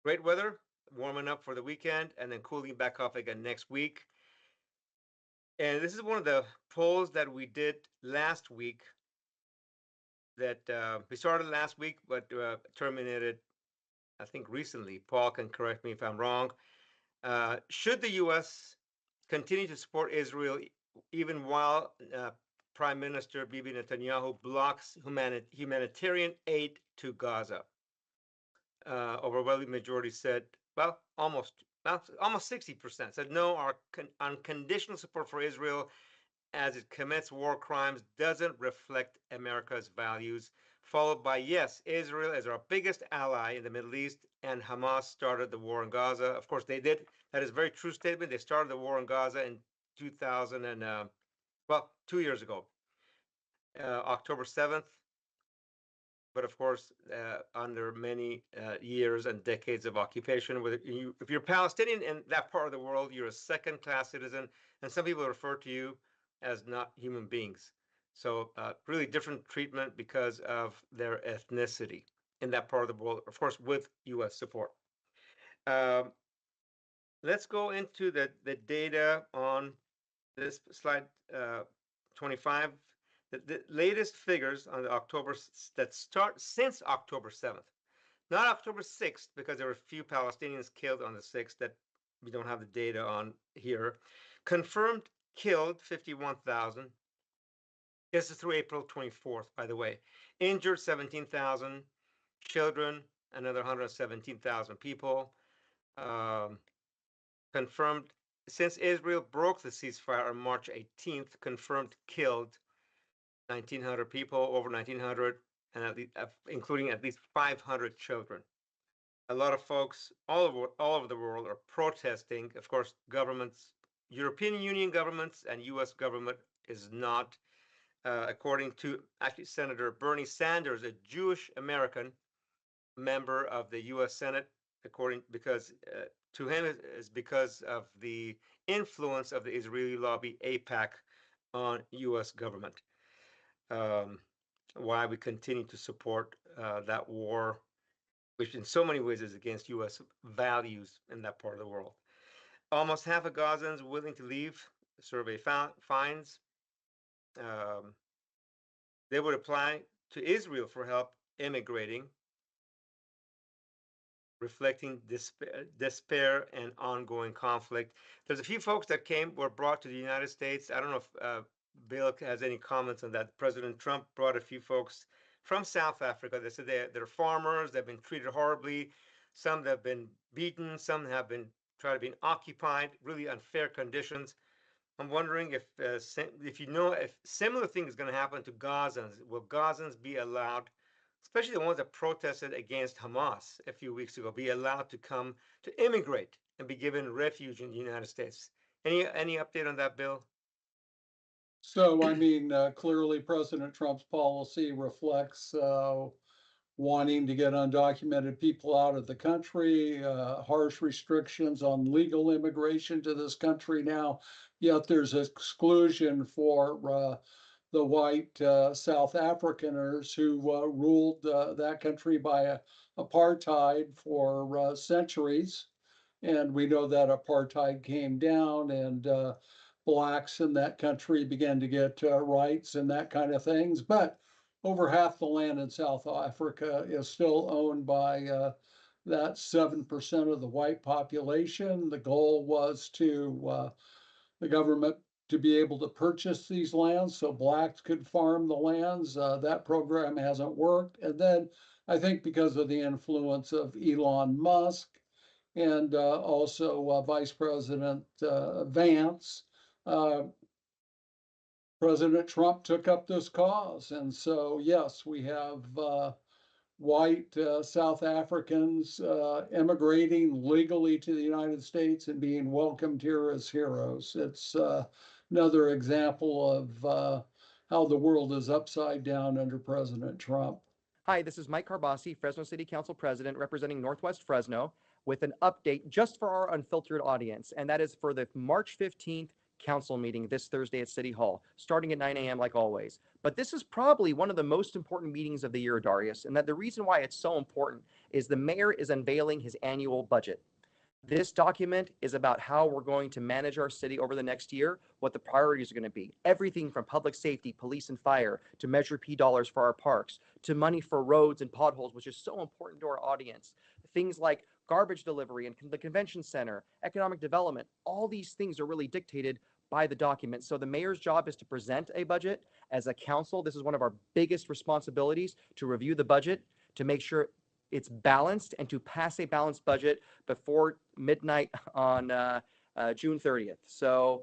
Great weather, warming up for the weekend, and then cooling back off again next week. And this is one of the polls that we did last week that we started last week, but terminated, I think, recently. Paul can correct me if I'm wrong. Should the U.S. continue to support Israel even while Prime Minister Bibi Netanyahu blocks humanitarian aid to Gaza? Overwhelming majority said, well, almost 60% said no. Our unconditional support for Israel as it commits war crimes doesn't reflect America's values. Followed by yes, Israel is our biggest ally in the Middle East, and Hamas started the war in Gaza. Of course, they did. That is a very true statement. They started the war in Gaza in 2000 and 2 years ago, October 7th. But of course, under many years and decades of occupation, if you're Palestinian in that part of the world, you're a second-class citizen, and some people refer to you as not human beings. So really different treatment because of their ethnicity in that part of the world, of course, with U.S. support. Let's go into the data on this slide 25. The latest figures on the October that start since October 7th, not October 6th, because there were a few Palestinians killed on the 6th that we don't have the data on here. Confirmed killed 51,000. This is through April 24th, by the way. Injured 17,000. Children, another 117,000 people. Confirmed since Israel broke the ceasefire on March 18th, confirmed killed 1,900 people, over 1,900, and including at least 500 children. A lot of folks all over the world are protesting. Of course, governments, European Union governments and U.S. government is not, according to actually Senator Bernie Sanders, a Jewish American member of the U.S. Senate, because to him is because of the influence of the Israeli lobby AIPAC on U.S. government. Why we continue to support that war, which in so many ways is against U.S. values in that part of the world. Almost half of Gazans willing to leave, the survey finds. They would apply to Israel for help immigrating, reflecting despair and ongoing conflict. There's a few folks that were brought to the United States. I don't know if Bill has any comments on that. President Trump brought a few folks from South Africa. They said they're farmers. They've been treated horribly. Some have been beaten. Some have been tried to be occupied. Really unfair conditions. I'm wondering if if similar thing is going to happen to Gazans. Will Gazans be allowed, especially the ones that protested against Hamas a few weeks ago, be allowed to come to immigrate and be given refuge in the United States? Any update on that, Bill? So, clearly President Trump's policy reflects wanting to get undocumented people out of the country, harsh restrictions on legal immigration to this country now. Yet there's exclusion for the white South Africaners who ruled that country by apartheid for centuries. And we know that apartheid came down and blacks in that country began to get rights and that kind of things. But over half the land in South Africa is still owned by that 7% of the white population. The goal was to the government to be able to purchase these lands so blacks could farm the lands. That program hasn't worked. And then I think because of the influence of Elon Musk and also Vice President Vance, President Trump took up this cause. And so, yes, we have white South Africans immigrating legally to the United States and being welcomed here as heroes. It's another example of how the world is upside down under President Trump. Hi, this is Mike Carbasi, Fresno City Council President, representing Northwest Fresno, with an update just for our Unfiltered audience, and that is for the March 15th council meeting this Thursday at City Hall, starting at 9 a.m. like always. But this is probably one of the most important meetings of the year, Darius, and that the reason why it's so important is the mayor is unveiling his annual budget. This document is about how we're going to manage our city over the next year, what the priorities are going to be. Everything from public safety, police and fire, to Measure P dollars for our parks, to money for roads and potholes, which is so important to our audience. Things like garbage delivery and the convention center, economic development, all these things are really dictated by the document. So the mayor's job is to present a budget. As a council, this is one of our biggest responsibilities, to review the budget, to make sure it's balanced, and to pass a balanced budget before midnight on June 30th. So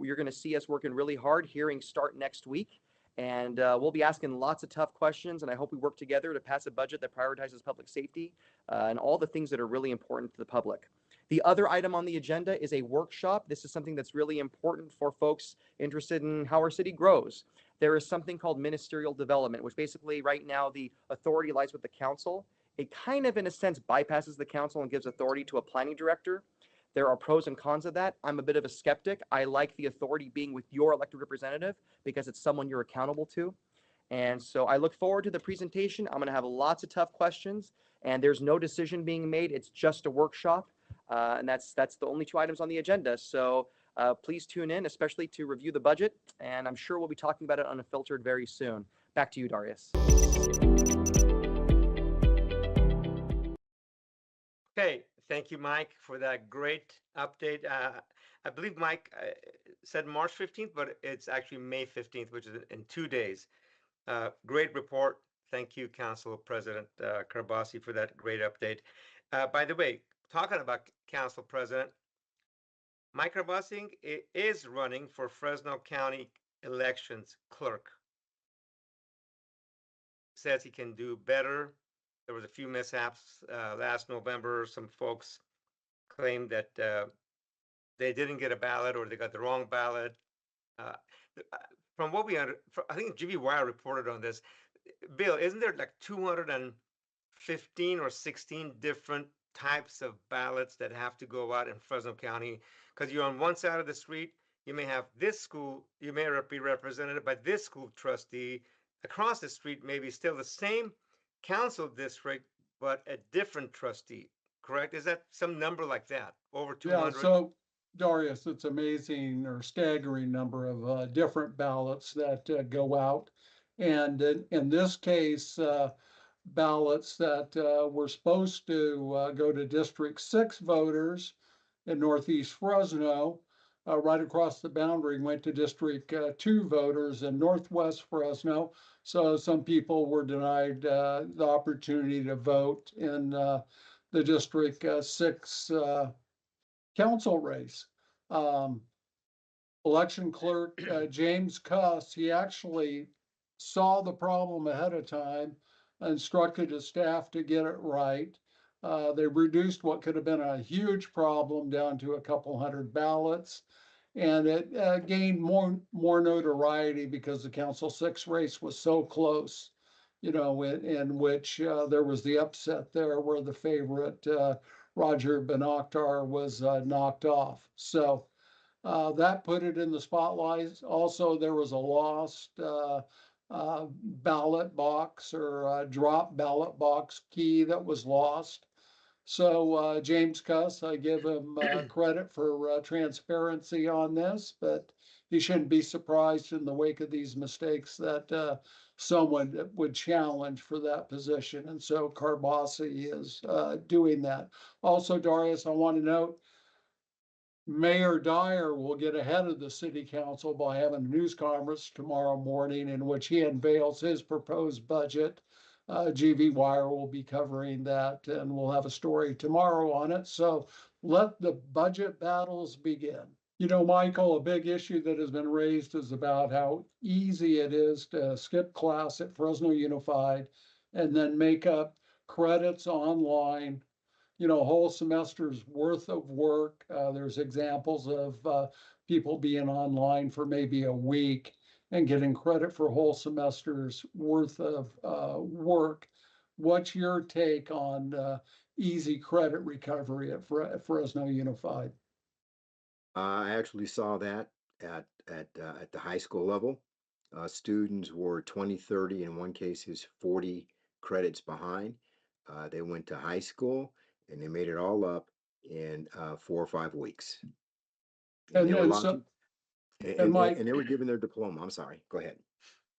you're going to see us working really hard. Hearings start next week, and we'll be asking lots of tough questions, and I hope we work together to pass a budget that prioritizes public safety and all the things that are really important to the public. The other item on the agenda is a workshop. This is something that's really important for folks interested in how our city grows. There is something called ministerial development, which basically right now the authority lies with the council. It kind of, in a sense, bypasses the council and gives authority to a planning director. There are pros and cons of that. I'm a bit of a skeptic. I like the authority being with your elected representative because it's someone you're accountable to. And so I look forward to the presentation. I'm going to have lots of tough questions, and there's no decision being made. It's just a workshop, and that's the only two items on the agenda. So please tune in, especially to review the budget, and I'm sure we'll be talking about it on Unfiltered very soon. Back to you, Darius. Okay, thank you, Mike, for that great update. I believe Mike said March 15th, but it's actually May 15th, which is in 2 days. Great report. Thank you, Council President Karbasi, for that great update. By the way, talking about Council President, Mike Karbasi is running for Fresno County Elections Clerk. Says he can do better. There was a few mishaps last November. Some folks claimed that they didn't get a ballot or they got the wrong ballot. Uh, from what we under, I think GB Wire reported on this. Bill, isn't there like 215 or 16 different types of ballots that have to go out in Fresno County? Because you're on one side of the street, you may have this school, you may be represented by this school trustee. Across the street, maybe still the same council district, but a different trustee, correct? Is that some number like that, over Yeah, 200? so Darius, it's amazing or staggering number of different ballots that go out. And in this case, ballots that were supposed to go to District 6 voters in Northeast Fresno, right across the boundary, went to District 2 voters in Northwest Fresno. So some people were denied the opportunity to vote in the District 6 council race. Um, Election clerk James Cuss, he actually saw the problem ahead of time, instructed his staff to get it right. They reduced what could have been a huge problem down to a couple hundred ballots, and it gained more notoriety because the Council 6 race was so close. You know, in which there was the upset there where the favorite Roger Benoktar was knocked off. So that put it in the spotlight. Also, there was a lost ballot box or drop ballot box key that was lost. So James Cuss, I give him credit for transparency on this, but he shouldn't be surprised in the wake of these mistakes that someone would challenge for that position. And so Karbasi is doing that. Also, Darius, I want to note, Mayor Dyer will get ahead of the city council by having a news conference tomorrow morning in which he unveils his proposed budget. GV Wire will be covering that, and we'll have a story tomorrow on it. So let the budget battles begin. You know, Michael, a big issue that has been raised is about how easy it is to skip class at Fresno Unified and then make up credits online, you know, whole semester's worth of work. There's examples of people being online for maybe a week and getting credit for whole semesters worth of work. What's your take on easy credit recovery at Fresno Unified? I actually saw that at the high school level. Students were 20, 30, in one case is 40 credits behind. They went to high school and they made it all up in 4 or 5 weeks. And they And were and allowed so to, and Mike and they were given their diploma. I'm sorry. Go ahead.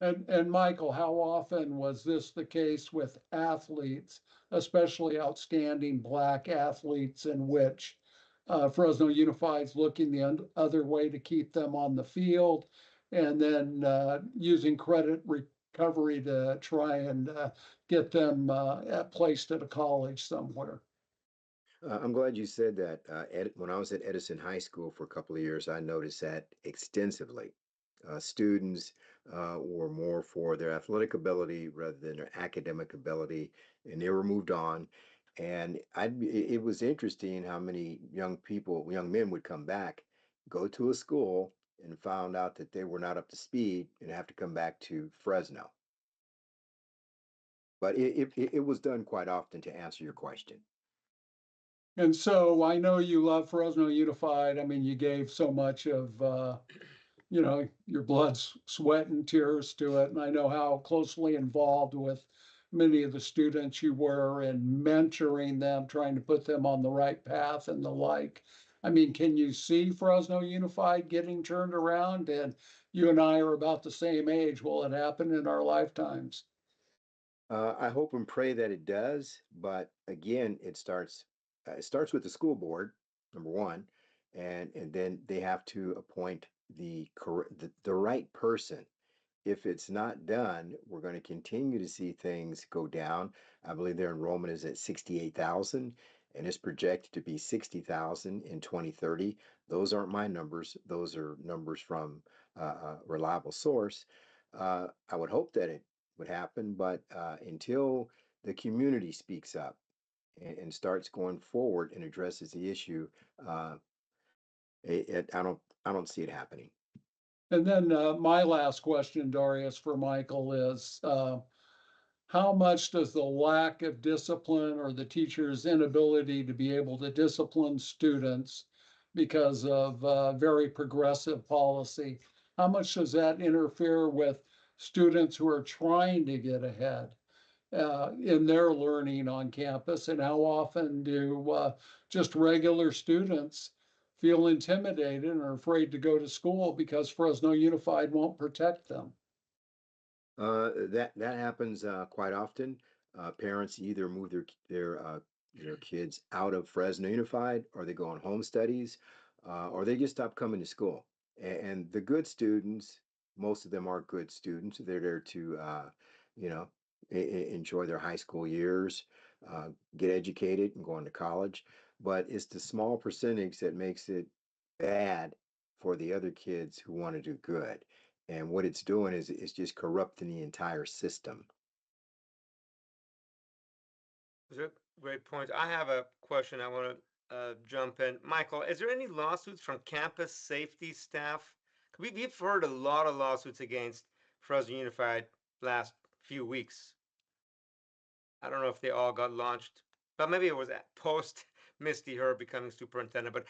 and Michael, how often was this the case with athletes, especially outstanding Black athletes, in which Fresno Unified's looking the other way to keep them on the field, and then using credit recovery to try and get them placed at a college somewhere? I'm glad you said that. When I was at Edison High School for a couple of years, I noticed that extensively. Students were more for their athletic ability rather than their academic ability, and they were moved on. And it was interesting how many young people, young men would come back, go to a school, and found out that they were not up to speed and have to come back to Fresno. But it was done quite often to answer your question. And so I know you love Fresno Unified. I mean, you gave so much of your blood, sweat, and tears to it. And I know how closely involved with many of the students you were in mentoring them, trying to put them on the right path and the like. I mean, can you see Fresno Unified getting turned around? And you and I are about the same age. Will it happen in our lifetimes? I hope and pray that it does, but again, it starts with the school board, number one, and then they have to appoint the right person. If it's not done, we're going to continue to see things go down. I believe their enrollment is at 68,000 and it's projected to be 60,000 in 2030. Those aren't my numbers. Those are numbers from a reliable source. I would hope that it would happen, but until the community speaks up and starts going forward and addresses the issue, uh, I don't see it happening. And then my last question, Darius, for Michael is how much does the lack of discipline or the teacher's inability to be able to discipline students because of very progressive policy, how much does that interfere with students who are trying to get ahead in their learning on campus? And how often do just regular students feel intimidated and are afraid to go to school because Fresno Unified won't protect them? That happens quite often. Parents either move their kids out of Fresno Unified, or they go on home studies, or they just stop coming to school. And the good students, most of them are good students. They're there to, you know, enjoy their high school years, get educated, and go on to college. But it's the small percentage that makes it bad for the other kids who want to do good. And what it's doing is it's just corrupting the entire system. Those are great points. I have a question I want to jump in. Michael, is there any lawsuits from campus safety staff? We've heard a lot of lawsuits against Fresno Unified last few weeks. I don't know if they all got launched, but maybe it was post Misty Herb becoming superintendent. But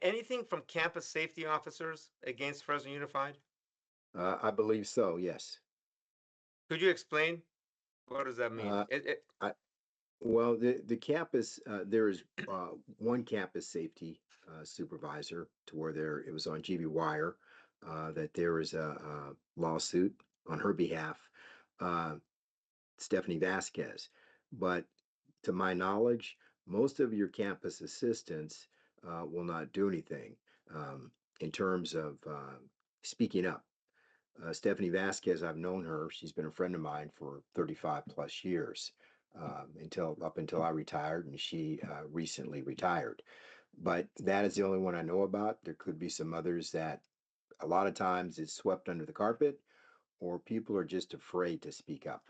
anything from campus safety officers against Fresno Unified? I believe so, yes. Could you explain what does that mean? Uh, I, well, the campus, there is one campus safety supervisor to where it was on GB Wire that there was a lawsuit on her behalf, uh, Stephanie Vasquez. But to my knowledge, most of your campus assistants will not do anything um, in terms of speaking up. Stephanie Vasquez, I've known her. She's been a friend of mine for 35 plus years, until I retired, and she recently retired. But that is the only one I know about. There could be some others that a lot of times it's swept under the carpet, or people are just afraid to speak up.